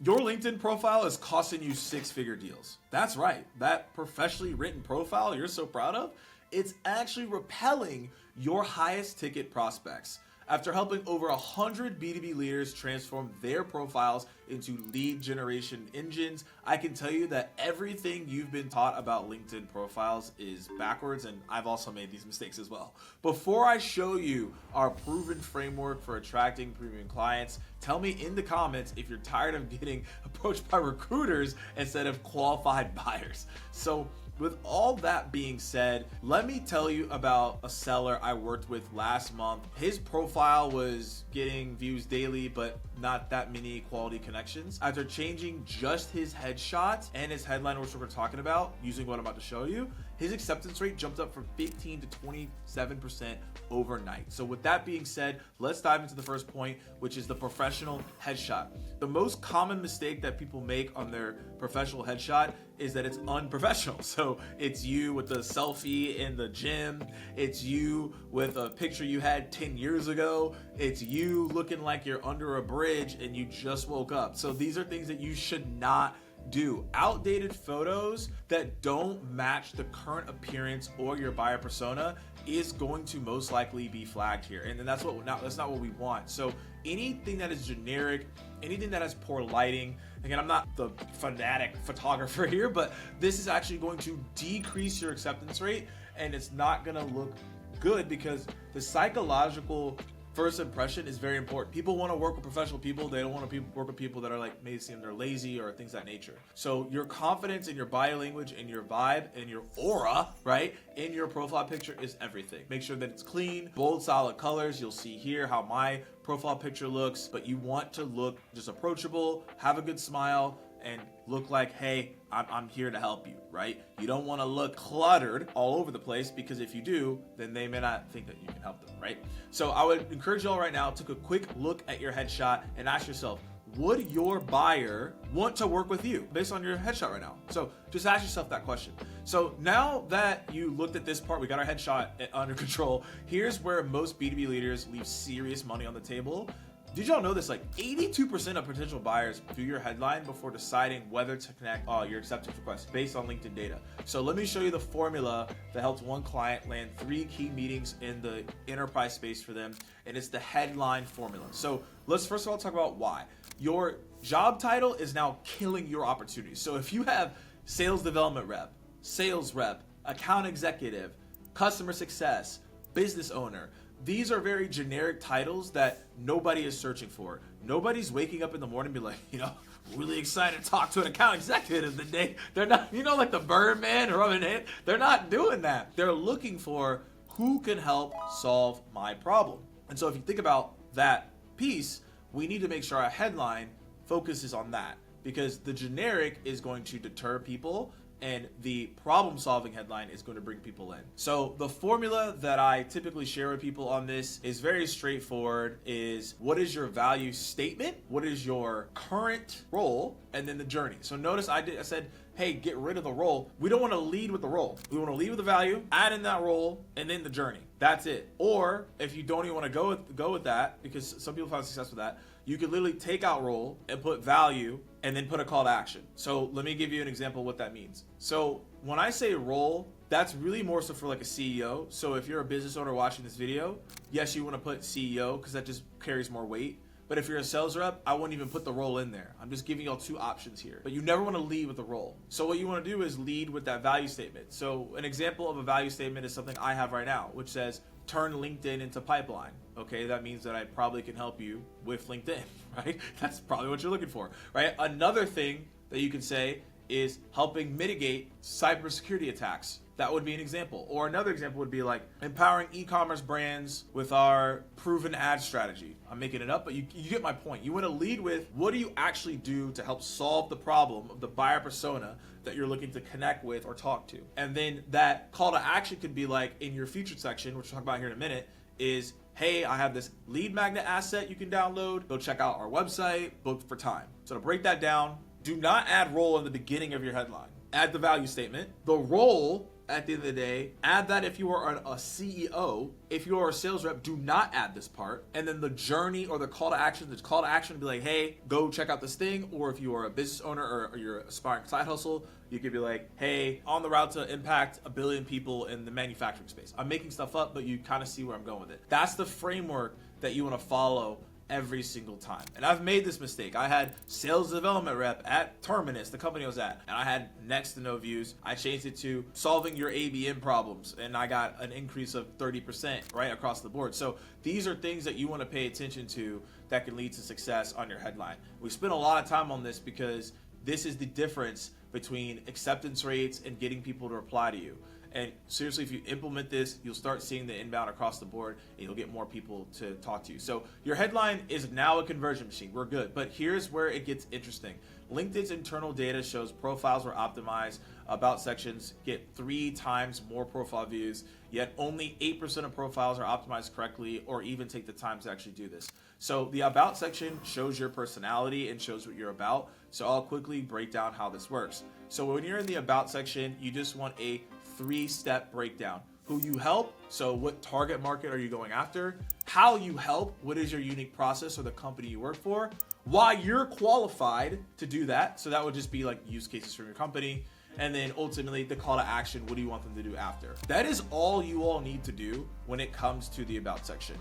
Your LinkedIn profile is costing you six-figure deals. That's right. That professionally written profile you're so proud of, it's actually repelling your highest ticket prospects. After helping over 100 B2B leaders transform their profiles into lead generation engines, I can tell you that everything you've been taught about LinkedIn profiles is backwards, and I've also made these mistakes as well. Before I show you our proven framework for attracting premium clients, tell me in the comments if you're tired of getting approached by recruiters instead of qualified buyers. So with all that being said, let me tell you about a seller I worked with last month. His profile was getting views daily, but not that many quality connections. After changing just his headshot and his headline, which we're talking about, using what I'm about to show you, his acceptance rate jumped up from 15 to 27% overnight. So with that being said, let's dive into the first point, which is the professional headshot. The most common mistake that people make on their professional headshot is that it's unprofessional. So it's you with the selfie in the gym. It's you with a picture you had 10 years ago. It's you looking like you're under a bridge and you just woke up. So these are things that you should not do. Outdated photos that don't match the current appearance or your buyer persona is going to most likely be flagged here, and that's not what we want. So anything that is generic, anything that has poor lighting, again, I'm not the fanatic photographer here, but this is actually going to decrease your acceptance rate, and it's not going to look good because the psychological first impression is very important. People want to work with professional people. They don't want to work with people that are like, maybe seem they're lazy or things of that nature. So your confidence in your body language and your vibe and your aura, right, in your profile picture is everything. Make sure that it's clean, bold, solid colors. You'll see here how my profile picture looks, but you want to look just approachable, have a good smile, and look like, hey, I'm here to help you, right? You don't want to look cluttered all over the place, because if you do, then they may not think that you can help them, right? So I would encourage you all right now to take a quick look at your headshot and ask yourself, would your buyer want to work with you based on your headshot right now? So just ask yourself that question. So now that you looked at this part, we got our headshot under control. Here's where most B2B leaders leave serious money on the table. Did y'all know this? Like 82% of potential buyers view your headline before deciding whether to connect your acceptance request based on LinkedIn data. So let me show you the formula that helped one client land 3 key meetings in the enterprise space for them, and it's the headline formula. So let's first of all talk about why. Your job title is now killing your opportunities. So if you have sales development rep, sales rep, account executive, customer success, business owner, these are very generic titles that nobody is searching for. Nobody's waking up in the morning and be like, really excited to talk to an account executive today. They're not, like the Birdman or Robin Hood. They're not doing that. They're looking for who can help solve my problem. And so if you think about that piece, we need to make sure our headline focuses on that, because the generic is going to deter people and the problem-solving headline is going to bring people in. So the formula that I typically share with people on this is very straightforward. Is what is your value statement? What is your current role? And then the journey. So notice I said, hey, get rid of the role. We don't want to lead with the role. We want to lead with the value, add in that role, and then the journey. That's it. Or if you don't even want to go with that, because some people find success with that, you could literally take out role and put value and then put a call to action. So let me give you an example of what that means. So when I say role, that's really more so for like a CEO. So if you're a business owner watching this video, yes, you want to put CEO because that just carries more weight. But if you're a sales rep, I wouldn't even put the role in there. I'm just giving y'all 2 options here. But you never want to lead with the role. So what you want to do is lead with that value statement. So an example of a value statement is something I have right now, which says, turn LinkedIn into pipeline. Okay, that means that I probably can help you with LinkedIn, right? That's probably what you're looking for, right? Another thing that you can say is helping mitigate cybersecurity attacks. That would be an example. Or another example would be like empowering e-commerce brands with our proven ad strategy. I'm making it up, but you get my point. You want to lead with, what do you actually do to help solve the problem of the buyer persona that you're looking to connect with or talk to? And then that call to action could be like in your featured section, which we'll talk about here in a minute, is, hey, I have this lead magnet asset you can download. Go check out our website, book for time. So to break that down, do not add role in the beginning of your headline. Add the value statement. The role at the end of the day. Add that if you are a CEO. If you are a sales rep, do not add this part. And then the journey or the call to action would be like, hey, go check out this thing. Or if you are a business owner or you're aspiring side hustle, you could be like, hey, on the route to impact 1 billion people in the manufacturing space. I'm making stuff up, but you kind of see where I'm going with it. That's the framework that you want to follow every single time. And I've made this mistake. I had sales development rep at Terminus, the company I was at, and I had next to no views. I changed it to solving your ABM problems, and I got an increase of 30% right across the board. So these are things that you want to pay attention to that can lead to success on your headline. We spent a lot of time on this because this is the difference between acceptance rates and getting people to reply to you. And seriously, if you implement this, you'll start seeing the inbound across the board and you'll get more people to talk to you. So your headline is now a conversion machine. We're good. But here's where it gets interesting. LinkedIn's internal data shows profiles were optimized. About sections get 3 times more profile views, yet only 8% of profiles are optimized correctly or even take the time to actually do this. So the about section shows your personality and shows what you're about. So I'll quickly break down how this works. So when you're in the about section, you just want a 3-step breakdown. Who you help, so what target market are you going after? How you help, what is your unique process or the company you work for? Why you're qualified to do that, so that would just be like use cases from your company. And then ultimately the call to action, what do you want them to do after? That is all you all need to do when it comes to the about section.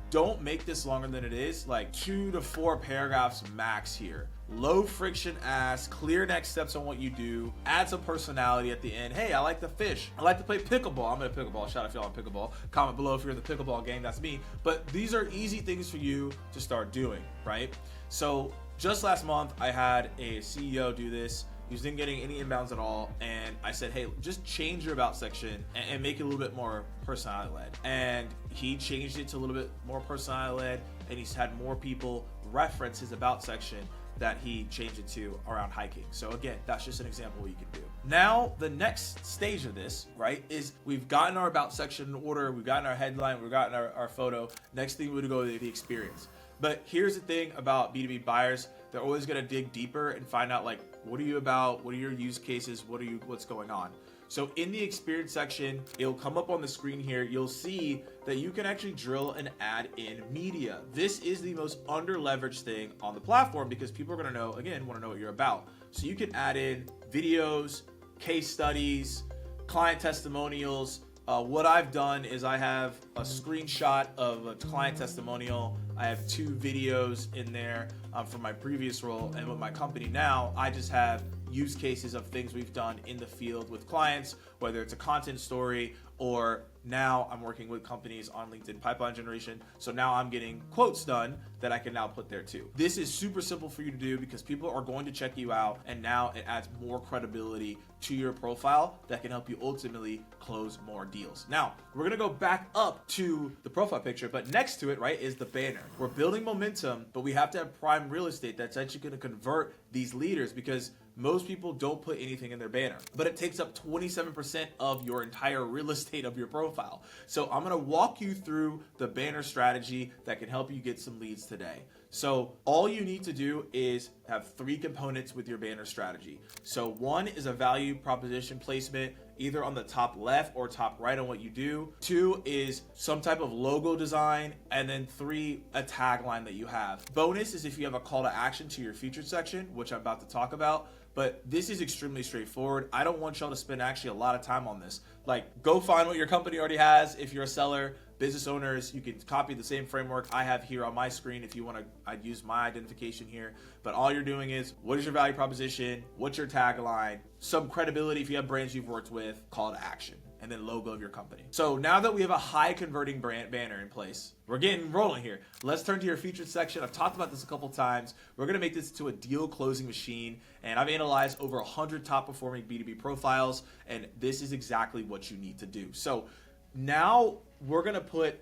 Don't make this longer than it is, like 2 to 4 paragraphs max here. Low friction ask, clear next steps on what you do, add some personality at the end. Hey, I like to fish. I like to play pickleball. I'm in a pickleball. Shout out if y'all on pickleball. Comment below if you're in the pickleball game, that's me. But these are easy things for you to start doing, right? So just last month, I had a CEO do this. He wasn't getting any inbounds at all, and I said, hey, just change your about section and make it a little bit more personality led. And he changed it to a little bit more personality led, and he's had more people reference his about section that he changed it to around hiking. So again, that's just an example of what you can do. Now, the next stage of this, right, is we've gotten our about section in order, we've gotten our headline, we've gotten our photo. Next thing we would go to the experience. But here's the thing about B2B buyers, they're always gonna dig deeper and find out like, what are you about? What are your use cases? What's going on? So in the experience section, it'll come up on the screen here. You'll see that you can actually drill and add in media. This is the most under leveraged thing on the platform because people are gonna want to know what you're about. So you can add in videos, case studies, client testimonials. What I've done is I have a screenshot of a client testimonial. I have 2 videos in there from my previous role, and with my company now, I just have use cases of things we've done in the field with clients, whether it's a content story or now I'm working with companies on LinkedIn pipeline generation. So now I'm getting quotes done that I can now put there too. This is super simple for you to do because people are going to check you out, and now it adds more credibility to your profile that can help you ultimately close more deals. Now, we're gonna go back up to the profile picture, but next to it, right, is the banner. We're building momentum, but we have to have prime real estate that's actually gonna convert these leaders because most people don't put anything in their banner, but it takes up 27% of your entire real estate of your profile. So I'm gonna walk you through the banner strategy that can help you get some leads today. So all you need to do is have 3 components with your banner strategy. So 1 is a value proposition placement, either on the top left or top right on what you do. 2 is some type of logo design, and then 3, a tagline that you have. Bonus is if you have a call to action to your featured section, which I'm about to talk about. But this is extremely straightforward. I don't want y'all to spend actually a lot of time on this. Like, go find what your company already has. If you're a seller, business owners, you can copy the same framework I have here on my screen. If you want to, I'd use my identification here. But all you're doing is, what is your value proposition? What's your tagline? Some credibility if you have brands you've worked with, call to action, and then logo of your company. So now that we have a high converting brand banner in place, we're getting rolling here. Let's turn to your featured section. I've talked about this a couple times. We're gonna make this to a deal closing machine, and I've analyzed over 100 top performing B2B profiles, and this is exactly what you need to do. So now we're gonna put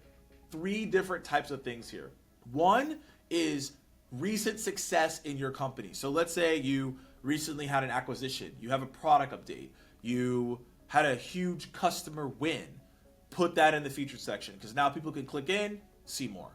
3 different types of things here. 1 is recent success in your company. So let's say you recently had an acquisition, you have a product update, you had a huge customer win. Put that in the featured section because now people can click in, see more.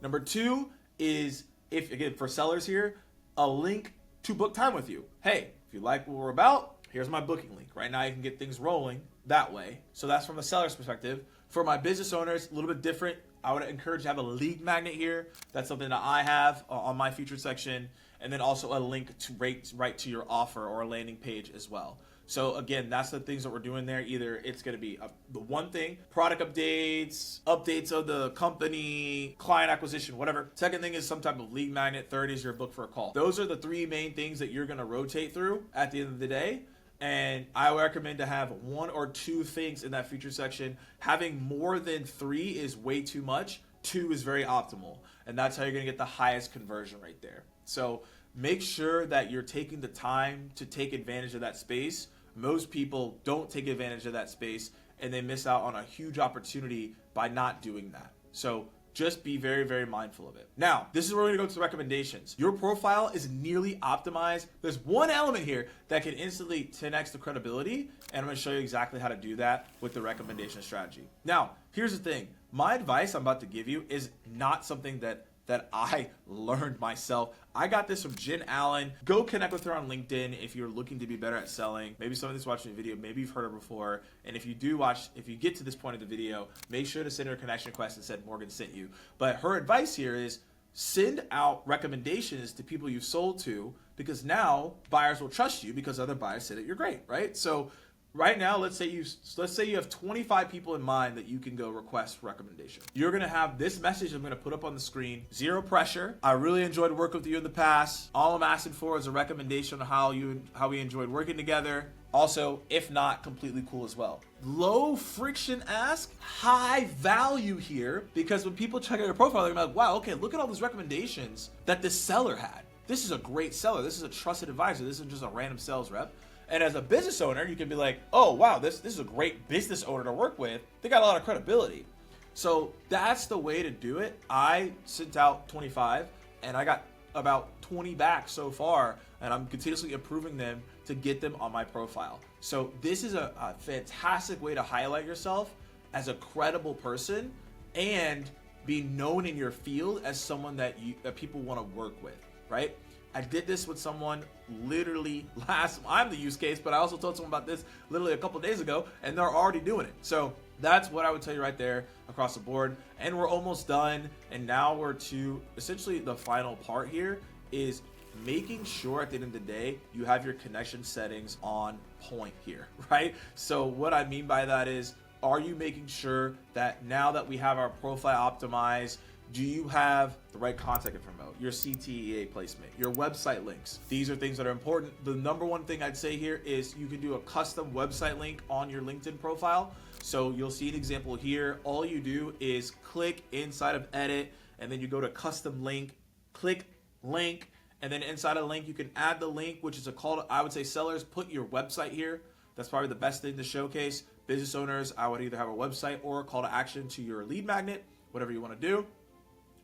Number 2 is, if again for sellers here, a link to book time with you. Hey, if you like what we're about, Here's my booking link. Right now you can get things rolling that way. So that's from a seller's perspective. For my business owners, a little bit different. I would encourage you to have a lead magnet here. That's something that I have on my featured section. And then also a link to right to your offer or a landing page as well. So again, that's the things that we're doing there. Either it's going to be the one thing, product updates, updates of the company, client acquisition, whatever. Second thing is some type of lead magnet. Third is your book for a call. Those are the three main things that you're going to rotate through at the end of the day. And I recommend to have one or two things in that feature section. Having more than three is way too much. Two is very optimal. And that's how you're going to get the highest conversion right there. So make sure that you're taking the time to take advantage of that space. Most people don't take advantage of that space and they miss out on a huge opportunity by not doing that. So just be very, very mindful of it. Now, this is where we're gonna go to the recommendations. Your profile is nearly optimized. There's one element here that can instantly 10x the credibility, and I'm gonna show you exactly how to do that with the recommendation strategy. Now, here's the thing. My advice I'm about to give you is not something that I learned myself. I got this from Jen Allen. Go connect with her on LinkedIn if you're looking to be better at selling. Maybe somebody's watching the video, maybe you've heard her before. And if you get to this point of the video, make sure to send her a connection request and said Morgan sent you. But her advice here is send out recommendations to people you've sold to, because now buyers will trust you because other buyers said that you're great, right? So right now, let's say you have 25 people in mind that you can go request recommendation. You're gonna have this message I'm gonna put up on the screen. Zero pressure. I really enjoyed working with you in the past. All I'm asking for is a recommendation on how we enjoyed working together. Also, if not, completely cool as well. Low friction ask, high value here, because when people check out your profile, they're gonna be like, wow, okay, look at all these recommendations that this seller had. This is a great seller. This is a trusted advisor. This isn't just a random sales rep. And as a business owner, you can be like, oh, wow, this is a great business owner to work with. They got a lot of credibility. So that's the way to do it. I sent out 25 and I got about 20 back so far, and I'm continuously improving them to get them on my profile. So this is a fantastic way to highlight yourself as a credible person and be known in your field as someone that people want to work with, right? I did this with someone literally I'm the use case, but I also told someone about this literally a couple days ago, and they're already doing it. So that's what I would tell you right there across the board. And we're almost done. And now we're to essentially the final part here is making sure at the end of the day, you have your connection settings on point here, right? So what I mean by that is, are you making sure that now that we have our profile optimized, do you have the right contact info, your CTEA placement, your website links? These are things that are important. The number one thing I'd say here is you can do a custom website link on your LinkedIn profile. So you'll see an example here. All you do is click inside of edit, and then you go to custom link, click link, and then inside of the link, you can add the link, which is a call to, I would say sellers, put your website here. That's probably the best thing to showcase. Business owners, I would either have a website or a call to action to your lead magnet, whatever you want to do.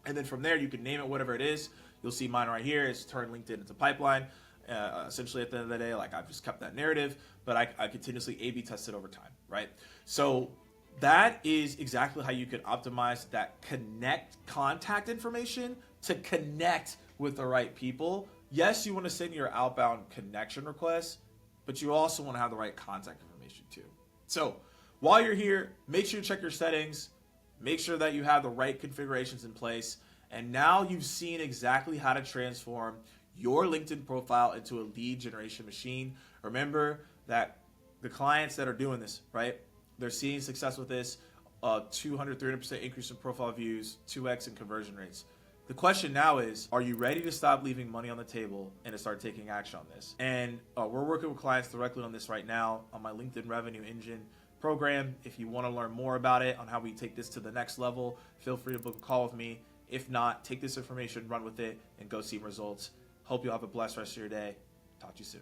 And then from there, you can name it whatever it is. You'll see mine right here is turn LinkedIn into pipeline. Essentially, at the end of the day, like I've just kept that narrative, but I continuously A/B test it over time, right? So that is exactly how you can optimize that contact information to connect with the right people. Yes, you want to send your outbound connection requests, but you also want to have the right contact information too. So while you're here, make sure you check your settings. Make sure that you have the right configurations in place. And now you've seen exactly how to transform your LinkedIn profile into a lead generation machine. Remember that the clients that are doing this, right, they're seeing success with this, 200, 300% increase in profile views, 2x in conversion rates. The question now is, are you ready to stop leaving money on the table and to start taking action on this? And we're working with clients directly on this right now on my LinkedIn Revenue Engine program. If you want to learn more about it, on how we take this to the next level, feel free to book a call with me. If not, take this information, run with it, and go see results. Hope you'll have a blessed rest of your day. Talk to you soon.